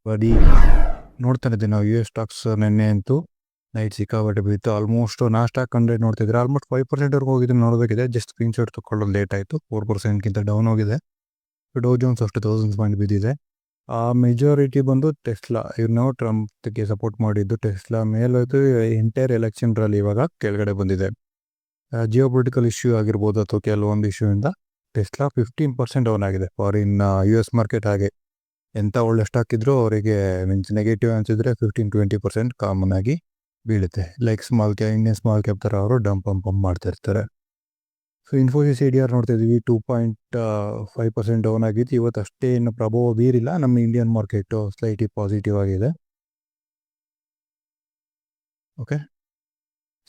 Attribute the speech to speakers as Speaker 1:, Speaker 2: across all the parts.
Speaker 1: ಬರೀ ನೋಡ್ತಾನೆ ಇದ್ದೀವಿ ನಾವು US ಸ್ಟಾಕ್ಸ್ ನೆನ್ನೆ ಅಂತೂ ನೈಟ್ ಸಿಕ್ಕಾಪಟ್ಟೆ ಬಿತ್ತು. ಆಲ್ಮೋಸ್ಟ್ ನಾಸ್ಟಾಕ್ 100 ನೋಡ್ತಿದ್ರೆ ಆಲ್ಮೋಸ್ಟ್ 5% ಹೋಗಿದ್ರೆ ನೋಡಬೇಕಿದೆ. ಜಸ್ಟ್ ಸ್ಕ್ರೀನ್ಶಾಟ್ ತಗೊಳ್ಳೋದು ಲೇಟ್ ಆಯಿತು. 4%ಗಿಂತ ಡೌನ್ ಹೋಗಿದೆ. ಡೋ ಜೋನ್ಸ್ ಅಷ್ಟು 1000 ಪಾಯಿಂಟ್ ಬಿದ್ದಿದೆ. ಮೆಜಾರಿಟಿ ಬಂದು ಟೆಸ್ಲಾ. ಇವ್ರನ್ನ ಟ್ರಂಪ್ಗೆ ಸಪೋರ್ಟ್ ಮಾಡಿದ್ದು ಟೆಸ್ಲಾ ಮೇಲೋಯ್ತು. ಎಂಟೈರ್ ಎಲೆಕ್ಷನ್ ರಲ್ಲಿ ಇವಾಗ ಕೆಳಗಡೆ ಬಂದಿದೆ. ಜಿಯೋ ಪೊಲಿಟಿಕಲ್ ಇಶ್ಯೂ ಆಗಿರ್ಬೋದು ಅಥವಾ ಕೆಲವೊಂದು ಇಶ್ಯೂಯಿಂದ ಟೆಸ್ಲಾ 15% ಡೌನ್ ಆಗಿದೆ. ಫಾರಿನ್ US ಮಾರ್ಕೆಟ್ ಹಾಗೆ ಎಂಥ ಒಳ್ಳೆ ಸ್ಟಾಕ್ ಇದ್ರೂ ಅವರಿಗೆ ಮೀನ್ಸ್ ನೆಗೆಟಿವ್ ಅನ್ಸಿದ್ರೆ 15-20% ಕಾಮನ್ ಆಗಿ ಬೀಳುತ್ತೆ. ಲೈಕ್ ಇಂಡಿಯನ್ ಸ್ಮಾಲ್ ಕ್ಯಾಪ್ ಥರ ಅವರು ಡಂಪ್ ಮಾಡ್ತಾ ಇರ್ತಾರೆ. ಸೊ ಇನ್ಫೋಸಿಸ್ ADR ನೋಡ್ತಾ ಇದ್ದೀವಿ 2.5% ಡೌನ್ ಆಗಿತ್ತು. ಇವತ್ತು ಅಷ್ಟೇ ಏನು ಪ್ರಭಾವ ಬೀರಿಲ್ಲ. ನಮ್ಮ ಇಂಡಿಯನ್ ಮಾರ್ಕೆಟು ಸ್ಲೈಟ್ಲಿ ಪಾಸಿಟಿವ್ ಆಗಿದೆ. ಓಕೆ,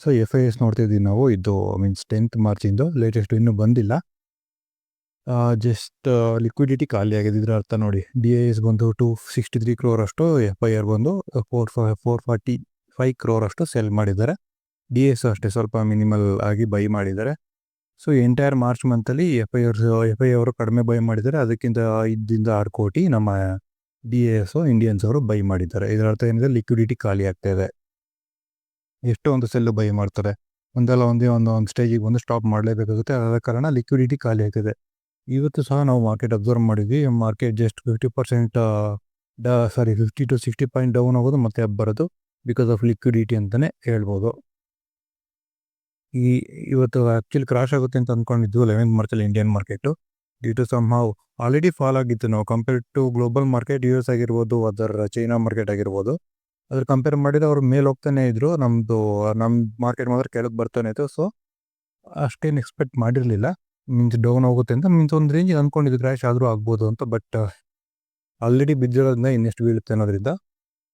Speaker 1: ಸೊ FIS ನೋಡ್ತಿದ್ದೀವಿ ನಾವು. ಇದು ಮೀನ್ಸ್ 10th ಮಾರ್ಚಿಂದು ಲೇಟೆಸ್ಟ್ ಇನ್ನೂ ಬಂದಿಲ್ಲ. ಜಸ್ಟ್ ಲಿಕ್ವಿಡಿಟಿ ಖಾಲಿ ಆಗಿದೆ. ಇದರ ಅರ್ಥ ನೋಡಿ, DIS ಬಂದು 263 crore ಅಷ್ಟು, FIR ಬಂದು 445 crore ಅಷ್ಟು ಸೆಲ್ ಮಾಡಿದ್ದಾರೆ. DIS ಅಷ್ಟೇ ಸ್ವಲ್ಪ ಮಿನಿಮಲ್ ಆಗಿ ಬೈ ಮಾಡಿದ್ದಾರೆ. ಸೊ ಎಂಟೈರ್ ಮಾರ್ಚ್ ಮಂತಲ್ಲಿ FI ಅವರು ಕಡಿಮೆ ಬೈ ಮಾಡಿದ್ದಾರೆ. ಅದಕ್ಕಿಂತ 5-6 ಕೋಟಿ ನಮ್ಮ DIS ಇಂಡಿಯನ್ಸ್ ಅವರು ಬೈ ಮಾಡಿದ್ದಾರೆ. ಇದರ ಅರ್ಥ ಏನಿದೆ, ಲಿಕ್ವಿಡಿಟಿ ಖಾಲಿ ಆಗ್ತಾ ಇದೆ. ಎಷ್ಟೋ ಒಂದು ಸೆಲ್ಲು ಬೈ ಮಾಡ್ತಾರೆ, ಒಂದಲ್ಲ ಒಂದು ಸ್ಟೇಜಿಗೆ ಬಂದು ಸ್ಟಾಪ್ ಮಾಡಲೇಬೇಕಾಗುತ್ತೆ. ಆದ ಕಾರಣ ಲಿಕ್ವಿಡಿಟಿ ಖಾಲಿ ಆಗ್ತಿದೆ. ಇವತ್ತು ಸಹ ನಾವು ಮಾರ್ಕೆಟ್ ಅಬ್ಸರ್ವ್ ಮಾಡಿದ್ವಿ. ಮಾರ್ಕೆಟ್ ಜಸ್ಟ್ 50% 50-60 ಪಾಯಿಂಟ್ ಡೌನ್ ಆಗೋದು ಮತ್ತೆ ಬರೋದು ಬಿಕಾಸ್ ಆಫ್ ಲಿಕ್ವಿಡಿಟಿ ಅಂತಲೇ ಹೇಳ್ಬೋದು. ಇವತ್ತು ಆ್ಯಕ್ಚುಲಿ ಕ್ರಾಶ್ ಆಗುತ್ತೆ ಅಂತ ಅಂದ್ಕೊಂಡಿದ್ವು 11th ಮಾರ್ಚಲ್ಲಿ Indian market. Due to somehow already fall ಆಗಿತ್ತು. ನಾವು compare to global market, US ಆಗಿರ್ಬೋದು, ಅದರ ಚೈನಾ ಮಾರ್ಕೆಟ್ ಆಗಿರ್ಬೋದು, ಅದ್ರ ಕಂಪೇರ್ ಮಾಡಿದ್ರೆ ಅವ್ರು ಮೇಲೆ ಹೋಗ್ತಾನೆ ಇದ್ರು. ನಮ್ಮ ಮಾರ್ಕೆಟ್ ಮಾತ್ರ ಕೆಳಗೆ ಬರ್ತಾನೆ ಇತ್ತು. ಸೊ ಅಷ್ಟೇನು ಎಕ್ಸ್ಪೆಕ್ಟ್ ಮಾಡಿರಲಿಲ್ಲ ಮೀನ್ಸ್ ಡೌನ್ ಹೋಗುತ್ತೆ ಅಂತ. ಮೀನ್ಸ್ ಒಂದು ರೇಂಜಿಗೆ ಅಂದ್ಕೊಂಡಿದ್ದು ಕ್ರ್ಯಾಶ್ ಆದರೂ ಆಗ್ಬೋದು ಅಂತ. ಬಟ್ ಆಲ್ರೆಡಿ ಬಿದ್ದಿರೋದ್ರಿಂದ ಇನ್ನೆಷ್ಟು ಬೀಳುತ್ತೆ ಅನ್ನೋದ್ರಿಂದ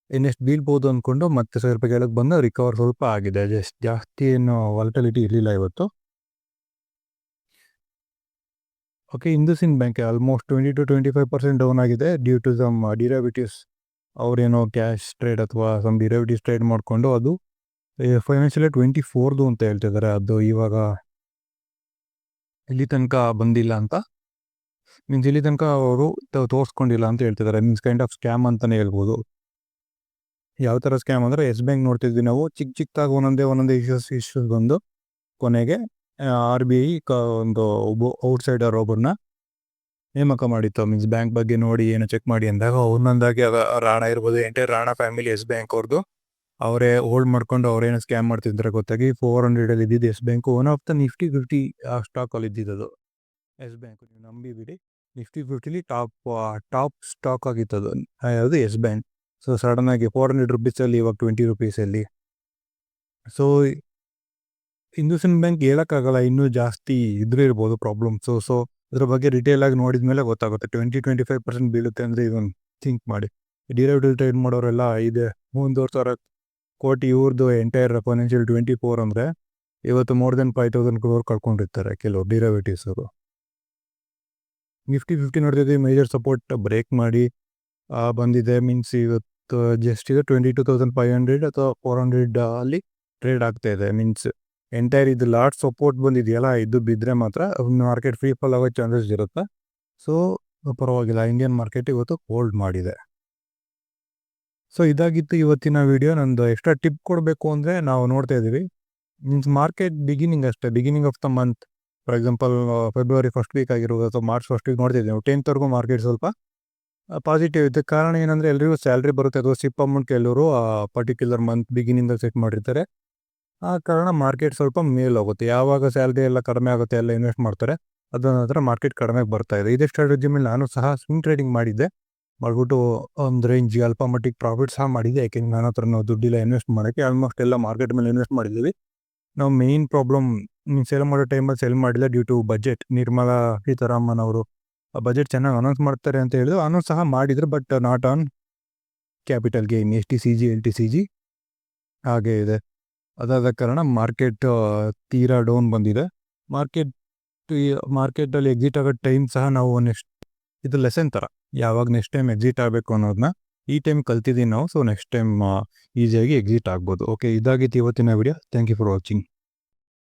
Speaker 1: ಇನ್ನೆಷ್ಟು ಬೀಳ್ಬೋದು ಅಂದ್ಕೊಂಡು ಮತ್ತೆ ಸ್ವಲ್ಪ ಕೆಳಗೆ ಬಂದು ರಿಕವರ್ ಸ್ವಲ್ಪ ಆಗಿದೆ. ಜಾಸ್ತಿ ಏನು ವಾಲಟಿಲಿಟಿ ಇರಲಿಲ್ಲ ಇವತ್ತು. Okay, IndusInd bank almost 20-25% down ಆಗಿದೆ ಡ್ಯೂ ಟು ಸಮ್ ಡಿರೈವೇಟಿವ್ಸ್. ಅವರೇನೋ ಕ್ಯಾಶ್ ಟ್ರೇಡ್ ಅಥವಾ ಸಮ್ ಡಿರೈವೇಟಿವ್ಸ್ ಟ್ರೇಡ್ ಮಾಡಿಕೊಂಡು ಅದು ಫೈನಾನ್ಷಿಯಲ್ 24 ಅಂತ ಹೇಳ್ತಿದ್ದಾರೆ. ಅದು ಇವಾಗ ಇಲ್ಲಿ ತನಕ ಬಂದಿಲ್ಲ ಅಂತ, ಮೀನ್ಸ್ ಇಲ್ಲಿ ತನಕ ಅವರು ತೋರಿಸ್ಕೊಂಡಿಲ್ಲ ಅಂತ ಹೇಳ್ತಿದ್ದಾರೆ. ಮೀನ್ಸ್ ಕೈಂಡ್ ಆಫ್ ಸ್ಕ್ಯಾಮ್ ಅಂತಲೇ ಹೇಳ್ಬೋದು. ಯಾವ ಥರ ಸ್ಕ್ಯಾಮ್ ಅಂದರೆ, ಎಸ್ ಬ್ಯಾಂಕ್ ನೋಡ್ತಿದ್ವಿ ನಾವು, ಚಿಕ್ಕದಾಗಿ ಒಂದೊಂದೇ ಇಶ್ಯೂಸ್ ಬಂದು ಕೊನೆಗೆ RBI ಒಂದು ಔಟ್ಸೈಡರ್ ಒಬ್ಬರನ್ನ ನೇಮಕ ಮಾಡಿತ್ತು. ಮೀನ್ಸ್ ಬ್ಯಾಂಕ್ ಬಗ್ಗೆ ನೋಡಿ ಏನೋ ಚೆಕ್ ಮಾಡಿ ಅಂದಾಗ ಒಂದೊಂದಾಗಿ ರಾಣಾ ಇರ್ಬೋದು, entire Rana family Yes Bank ಅವ್ರದ್ದು ಅವರೇ ಹೋಲ್ಡ್ ಮಾಡ್ಕೊಂಡು ಅವ್ರೇನೋ ಸ್ಕ್ಯಾಮ್ ಮಾಡ್ತಿದ್ರೆ ಗೊತ್ತಾಗಿ 400 ಇದ್ದಿದ್ದು Yes Bank one of the Nifty 50 ಸ್ಟಾಕಲ್ಲಿ ಇದ್ದಿದ್ದು ಎಸ್ ಬ್ಯಾಂಕ್. ನೀವು ನಂಬಿಬಿಡಿ, Nifty 50ಲಿ ಟಾಪ್ ಸ್ಟಾಕ್ ಆಗಿತ್ತದು ಯಾವುದು ಎಸ್ ಬ್ಯಾಂಕ್. ಸೊ ಸಡನ್ನಾಗಿ 400 ರೂಪೀಸಲ್ಲಿ ಇವಾಗ 20 ರೂಪೀಸಲ್ಲಿ. ಸೊ ಇಂಡಸ್ಇಂಡ್ ಬ್ಯಾಂಕ್ ಹೇಳೋಕ್ಕಾಗಲ್ಲ, ಇನ್ನೂ ಜಾಸ್ತಿ ಇರ್ಬೋದು ಪ್ರಾಬ್ಲಮ್ಸು. ಸೊ ಅದ್ರ ಬಗ್ಗೆ ರಿಟೇಲ್ ಆಗಿ ನೋಡಿದ ಮೇಲೆ ಗೊತ್ತಾಗುತ್ತೆ. 20-25% ಬೀಳುತ್ತೆ ಅಂದರೆ ಇದನ್ನು ಥಿಂಕ್ ಮಾಡಿ. ಡಿರೈವೇಟಿವ್ ಟ್ರೇಡ್ ಮಾಡೋರೆಲ್ಲ ಇದೆ 1,000 ಕೋಟಿ ಇವ್ರದ್ದು ಎಂಟೈರ್ ಫೈನಾನ್ಷಿಯಲ್ 24 ಅಂದರೆ ಇವತ್ತು ಮೋರ್ ದೆನ್ 5,000 crore ಕಳ್ಕೊಂಡಿರ್ತಾರೆ ಕೆಲವರು ಡಿರೈವೇಟಿವ್ಸ್ ಅವರು. Nifty 50 ನೋಡ್ತಿದ್ವಿ, ಮೇಜರ್ ಸಪೋರ್ಟ್ ಬ್ರೇಕ್ ಮಾಡಿ ಬಂದಿದೆ. ಮೀನ್ಸ್ ಇವತ್ತು ಜಸ್ಟ್ ಈಗ 22,500 ಅಥವಾ 400 ಅಲ್ಲಿ ಟ್ರೇಡ್ ಆಗ್ತಾ ಇದೆ. ಮೀನ್ಸ್ ಎಂಟೈರ್ ಇದು ಲಾಟ್ ಸಪೋರ್ಟ್ ಬಂದಿದೆಯಲ್ಲ, ಇದು ಬಿದ್ದರೆ ಮಾತ್ರ ಮಾರ್ಕೆಟ್ ಫ್ರೀ ಫಾಲ್ ಆಗೋ ಚಾನ್ಸಸ್ ಇರುತ್ತೆ. ಸೊ ಪರವಾಗಿಲ್ಲ, ಇಂಡಿಯನ್ ಮಾರ್ಕೆಟ್ ಇವತ್ತು ಹೋಲ್ಡ್ ಮಾಡಿದೆ. ಸೊ ಇದಾಗಿತ್ತು ಇವತ್ತಿನ ವಿಡಿಯೋ. ನಂದು ಎಕ್ಸ್ಟ್ರಾ ಟಿಪ್ ಕೊಡಬೇಕು ಅಂದರೆ, ನಾವು ನೋಡ್ತಾ ಇದ್ದೀವಿ ಮೀನ್ಸ್ ಮಾರ್ಕೆಟ್ ಬಿಗಿನಿಂಗ್ ಅಷ್ಟೇ, beginning of the month. For example February first week ಆಗಿರ್ಬೋದು ಅಥವಾ ಮಾರ್ಚ್ ಫಸ್ಟ್ ವೀಕ್ ನೋಡ್ತಿದ್ದೀವಿ ನಾವು. 10th ಮಾರ್ಕೆಟ್ ಸ್ವಲ್ಪ ಪಾಸಿಟಿವ್ ಇದೆ. ಕಾರಣ ಏನಂದರೆ, ಎಲ್ರಿಗೂ ಸ್ಯಾಲ್ರಿ ಬರುತ್ತೆ ಅಥವಾ ಸಿಪ್ ಅಮೌಂಟ್ ಕೆಲವರು ಪರ್ಟಿಕ್ಯುಲರ್ ಮಂತ್ ಬಿಗಿನಿಂಗ್ ಸೆಟ್ ಮಾಡಿರ್ತಾರೆ. ಆ ಕಾರಣ ಮಾರ್ಕೆಟ್ ಸ್ವಲ್ಪ ಮೇಲೆ ಹೋಗುತ್ತೆ. ಯಾವಾಗ ಸ್ಯಾಲ್ರಿ ಎಲ್ಲ ಕಡಿಮೆ ಆಗುತ್ತೆ, ಎಲ್ಲ ಇನ್ವೆಸ್ಟ್ ಮಾಡ್ತಾರೆ, ಅದರ ನಂತರ ಮಾರ್ಕೆಟ್ ಕಡಿಮೆ ಬರ್ತಾ ಇದೆ. ಇದೇ ಸ್ಟ್ರಾಟಜಿ ಮೇಲೆ ನಾನು ಸಹ ಸ್ವಿಂಗ್ ಟ್ರೇಡಿಂಗ್ ಮಾಡಿಬಿಟ್ಟು ಒಂದು ರೇಂಜ್ಗೆ ಅಲ್ಪ ಮಟ್ಟಿಗೆ ಪ್ರಾಫಿಟ್ ಸಹ ಮಾಡಿದ್ದೆ. ಯಾಕೆಂದ್ರೆ ನನ್ನ ಹತ್ರ ನಾವು ದುಡ್ಡಿಲ್ಲ ಇನ್ವೆಸ್ಟ್ ಮಾಡೋಕ್ಕೆ. ಆಲ್ಮೋಸ್ಟ್ ಎಲ್ಲ ಮಾರ್ಕೆಟ್ ಮೇಲೆ ಇನ್ವೆಸ್ಟ್ ಮಾಡಿದ್ದೀವಿ. ನಾವು ಮೇಯ್ನ್ ಪ್ರಾಬ್ಲಮ್ ಸೆಲ್ ಮಾಡೋ ಟೈಮಲ್ಲಿ ಸೆಲ್ ಮಾಡಿಲ್ಲ due to budget. Nirmala Sitharaman ಅವರು ಬಜೆಟ್ ಚೆನ್ನಾಗಿ ಅನೌನ್ಸ್ ಮಾಡ್ತಾರೆ ಅಂತ ಹೇಳಿದ್ರು, ಅನೌನ್ಸ್ ಸಹ ಮಾಡಿದ್ರು, but not on capital gain, STCG LTCG ಹಾಗೆ ಇದೆ. ಅದಾದ ಕಾರಣ ಮಾರ್ಕೆಟ್ ತೀರಾ ಡೌನ್ ಬಂದಿದೆ. ಮಾರ್ಕೆಟಲ್ಲಿ ಎಕ್ಸಿಟ್ ಆಗೋ ಟೈಮ್ ಸಹ ನಾವು ಇದು ಲೆಸನ್ ಥರ, ಯಾವಾಗ ನೆಕ್ಸ್ಟ್ ಟೈಮ್ ಎಕ್ಸಿಟ್ ಆಗಬೇಕು ಅನ್ನೋದನ್ನ ಈ ಟೈಮ್ ಕಲ್ತಿದ್ದೀವಿ ನಾವು. ಸೊ ನೆಕ್ಸ್ಟ್ ಟೈಮ್ ಈಸಿಯಾಗಿ ಎಕ್ಸಿಟ್ ಆಗ್ಬೋದು. ಓಕೆ, ಇದಾಗಿತ್ತು ಇವತ್ತಿನ video. Thank you for watching.